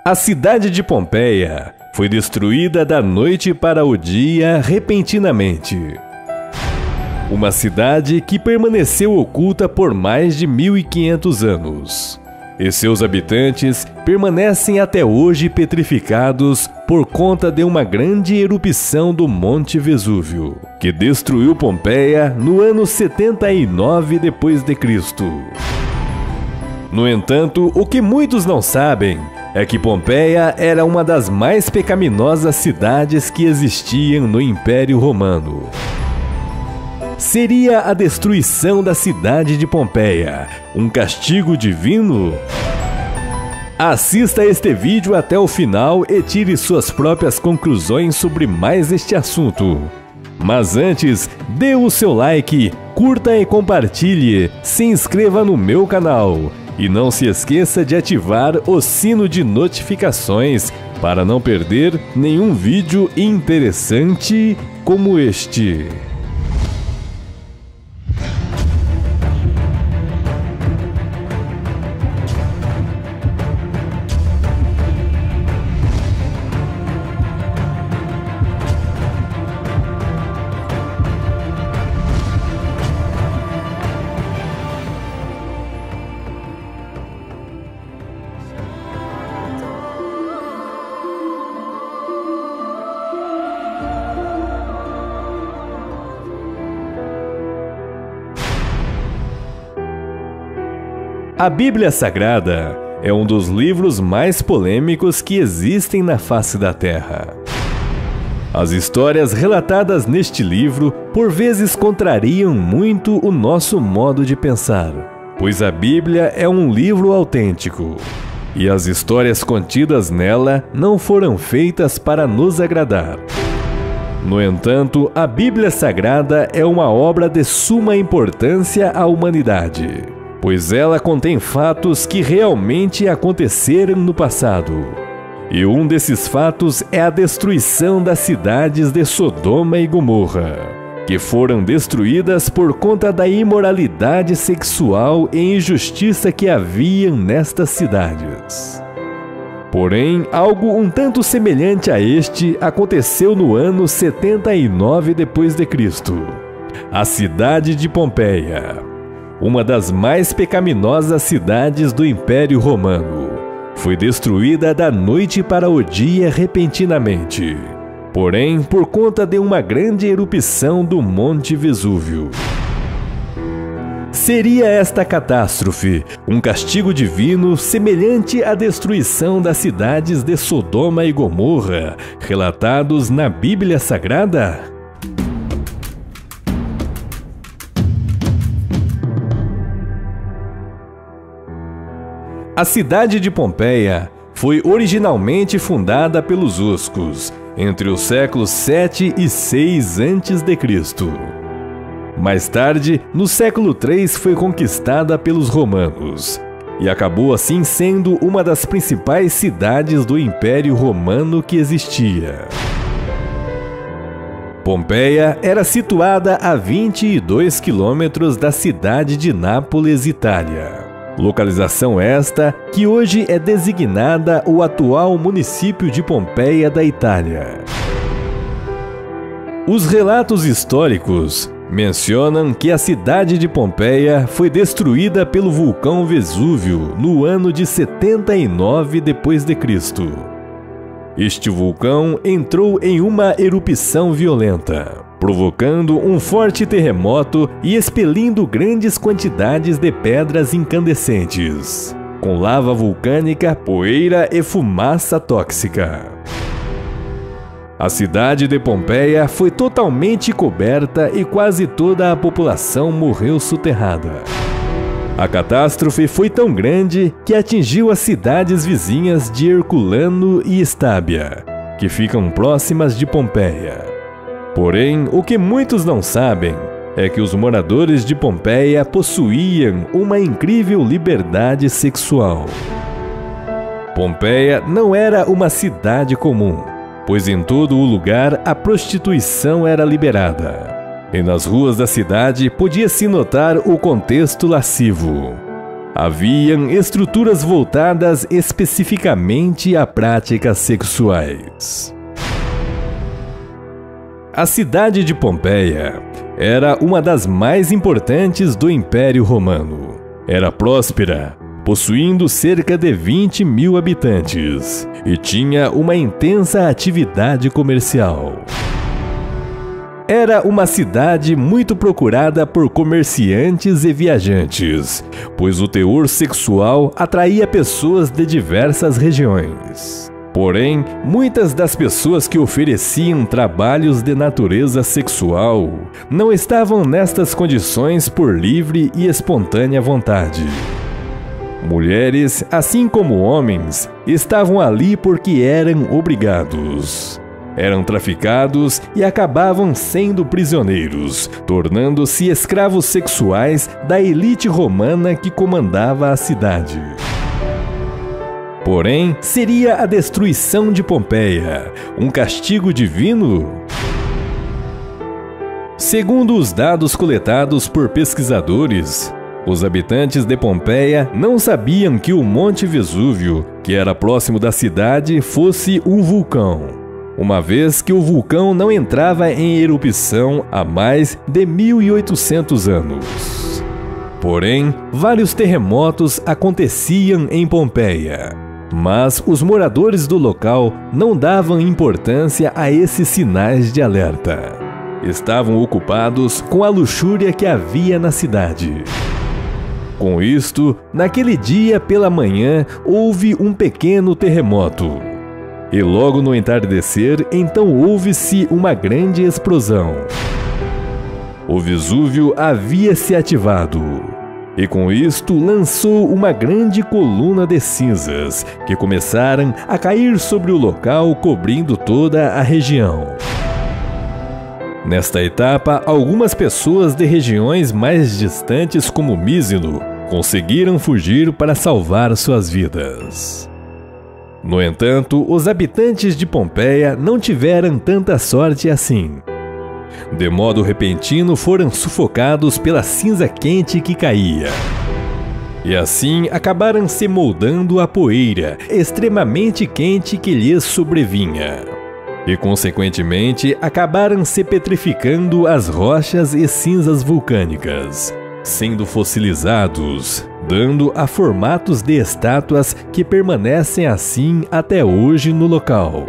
A cidade de Pompeia foi destruída da noite para o dia repentinamente. Uma cidade que permaneceu oculta por mais de 1500 anos. E seus habitantes permanecem até hoje petrificados por conta de uma grande erupção do Monte Vesúvio, que destruiu Pompeia no ano 79 d.C. No entanto, o que muitos não sabem é que Pompeia era uma das mais pecaminosas cidades que existiam no Império Romano. Seria a destruição da cidade de Pompeia um castigo divino? Assista este vídeo até o final e tire suas próprias conclusões sobre mais este assunto. Mas antes, dê o seu like, curta e compartilhe, se inscreva no meu canal. E não se esqueça de ativar o sino de notificações para não perder nenhum vídeo interessante como este. A Bíblia Sagrada é um dos livros mais polêmicos que existem na face da Terra. As histórias relatadas neste livro por vezes contrariam muito o nosso modo de pensar, pois a Bíblia é um livro autêntico e as histórias contidas nela não foram feitas para nos agradar. No entanto, a Bíblia Sagrada é uma obra de suma importância à humanidade, pois ela contém fatos que realmente aconteceram no passado. E um desses fatos é a destruição das cidades de Sodoma e Gomorra, que foram destruídas por conta da imoralidade sexual e injustiça que haviam nestas cidades. Porém, algo um tanto semelhante a este aconteceu no ano 79 d.C. A cidade de Pompeia, uma das mais pecaminosas cidades do Império Romano, foi destruída da noite para o dia repentinamente, porém por conta de uma grande erupção do Monte Vesúvio. Seria esta catástrofe um castigo divino semelhante à destruição das cidades de Sodoma e Gomorra, relatados na Bíblia Sagrada? A cidade de Pompeia foi originalmente fundada pelos Huscos entre os séculos 7 e 6 a.C. Mais tarde, no século 3, foi conquistada pelos romanos e acabou assim sendo uma das principais cidades do Império Romano que existia. Pompeia era situada a 22 quilômetros da cidade de Nápoles, Itália. Localização esta que hoje é designada o atual município de Pompeia da Itália. Os relatos históricos mencionam que a cidade de Pompeia foi destruída pelo vulcão Vesúvio no ano de 79 d.C. Este vulcão entrou em uma erupção violenta, provocando um forte terremoto e expelindo grandes quantidades de pedras incandescentes, com lava vulcânica, poeira e fumaça tóxica. A cidade de Pompeia foi totalmente coberta e quase toda a população morreu soterrada. A catástrofe foi tão grande que atingiu as cidades vizinhas de Herculano e Estábia, que ficam próximas de Pompeia. Porém, o que muitos não sabem é que os moradores de Pompeia possuíam uma incrível liberdade sexual. Pompeia não era uma cidade comum, pois em todo o lugar a prostituição era liberada. E nas ruas da cidade podia-se notar o contexto lascivo. haviam estruturas voltadas especificamente a práticas sexuais. A cidade de Pompeia era uma das mais importantes do Império Romano. Era próspera, possuindo cerca de 20.000 habitantes, e tinha uma intensa atividade comercial. Era uma cidade muito procurada por comerciantes e viajantes, pois o teor sexual atraía pessoas de diversas regiões. Porém, muitas das pessoas que ofereciam trabalhos de natureza sexual não estavam nestas condições por livre e espontânea vontade. Mulheres, assim como homens, estavam ali porque eram obrigados. Eram traficados e acabavam sendo prisioneiros, tornando-se escravos sexuais da elite romana que comandava a cidade. Porém, seria a destruição de Pompeia um castigo divino? Segundo os dados coletados por pesquisadores, os habitantes de Pompeia não sabiam que o Monte Vesúvio, que era próximo da cidade, fosse um vulcão, uma vez que o vulcão não entrava em erupção há mais de 1.800 anos. Porém, vários terremotos aconteciam em Pompeia. Mas os moradores do local não davam importância a esses sinais de alerta. Estavam ocupados com a luxúria que havia na cidade. Com isto, naquele dia pela manhã, houve um pequeno terremoto. E logo no entardecer, então houve-se uma grande explosão. O Vesúvio havia se ativado. E com isto lançou uma grande coluna de cinzas, que começaram a cair sobre o local, cobrindo toda a região. Nesta etapa, algumas pessoas de regiões mais distantes, como Mísino, conseguiram fugir para salvar suas vidas. No entanto, os habitantes de Pompeia não tiveram tanta sorte assim. De modo repentino, foram sufocados pela cinza quente que caía. E assim acabaram se moldando à poeira extremamente quente que lhes sobrevinha. E, consequentemente, acabaram se petrificando as rochas e cinzas vulcânicas, sendo fossilizados, dando a formatos de estátuas que permanecem assim até hoje no local.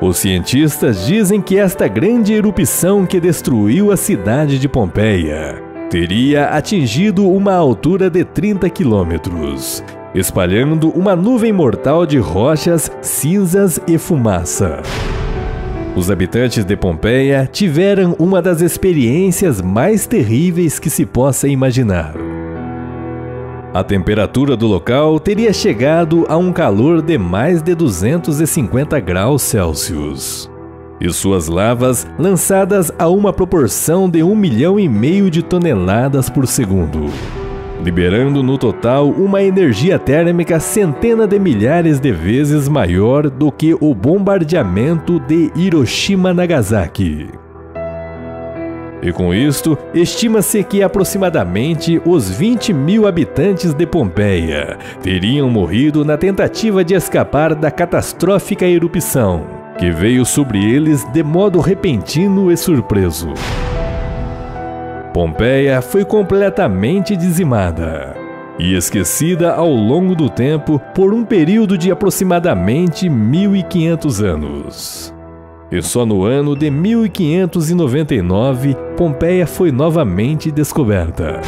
Os cientistas dizem que esta grande erupção que destruiu a cidade de Pompeia teria atingido uma altura de 30 quilômetros, espalhando uma nuvem mortal de rochas, cinzas e fumaça. Os habitantes de Pompeia tiveram uma das experiências mais terríveis que se possa imaginar. A temperatura do local teria chegado a um calor de mais de 250 graus Celsius. E suas lavas lançadas a uma proporção de 1,5 milhão de toneladas por segundo, liberando no total uma energia térmica centenas de milhares de vezes maior do que o bombardeamento de Hiroshima-Nagasaki. E com isto, estima-se que aproximadamente os 20.000 habitantes de Pompeia teriam morrido na tentativa de escapar da catastrófica erupção, que veio sobre eles de modo repentino e surpreso. Pompeia foi completamente dizimada e esquecida ao longo do tempo por um período de aproximadamente 1.500 anos. E só no ano de 1599, Pompeia foi novamente descoberta.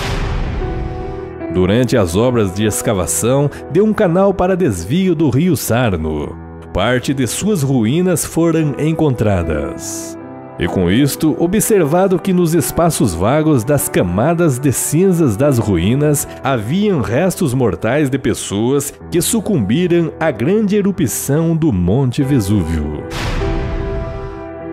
Durante as obras de escavação de um canal para desvio do rio Sarno, parte de suas ruínas foram encontradas. E com isto, observado que nos espaços vagos das camadas de cinzas das ruínas haviam restos mortais de pessoas que sucumbiram à grande erupção do Monte Vesúvio.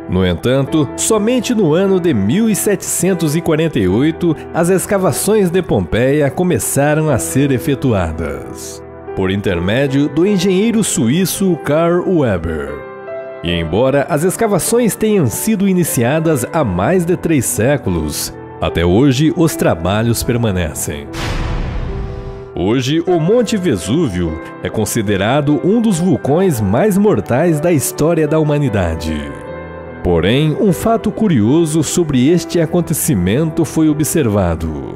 No entanto, somente no ano de 1748, as escavações de Pompeia começaram a ser efetuadas, por intermédio do engenheiro suíço Carl Weber. E embora as escavações tenham sido iniciadas há mais de 3 séculos, Até hoje, os trabalhos permanecem. Hoje, o Monte Vesúvio é considerado um dos vulcões mais mortais da história da humanidade. Porém, um fato curioso sobre este acontecimento foi observado.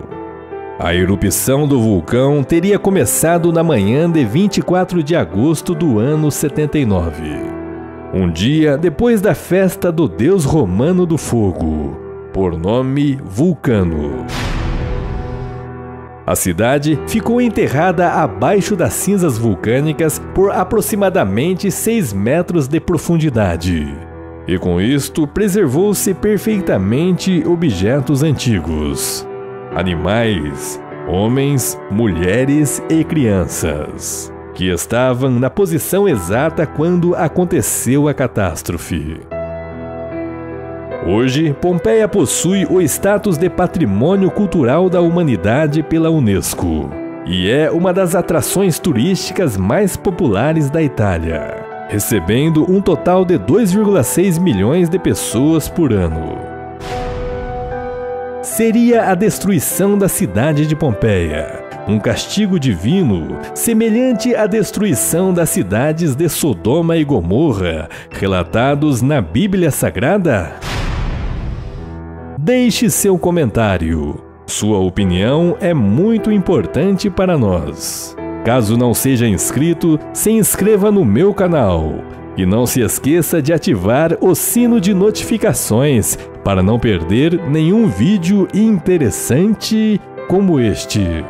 A erupção do vulcão teria começado na manhã de 24 de agosto do ano 79, um dia depois da festa do deus romano do fogo, por nome Vulcano. A cidade ficou enterrada abaixo das cinzas vulcânicas por aproximadamente 6 metros de profundidade. E com isto preservou-se perfeitamente objetos antigos, animais, homens, mulheres e crianças, que estavam na posição exata quando aconteceu a catástrofe. Hoje, Pompeia possui o status de Patrimônio Cultural da Humanidade pela Unesco e é uma das atrações turísticas mais populares da Itália, recebendo um total de 2,6 milhões de pessoas por ano. Seria a destruição da cidade de Pompeia um castigo divino, semelhante à destruição das cidades de Sodoma e Gomorra, relatados na Bíblia Sagrada? Deixe seu comentário. Sua opinião é muito importante para nós. Caso não seja inscrito, se inscreva no meu canal. E não se esqueça de ativar o sino de notificações para não perder nenhum vídeo interessante como este.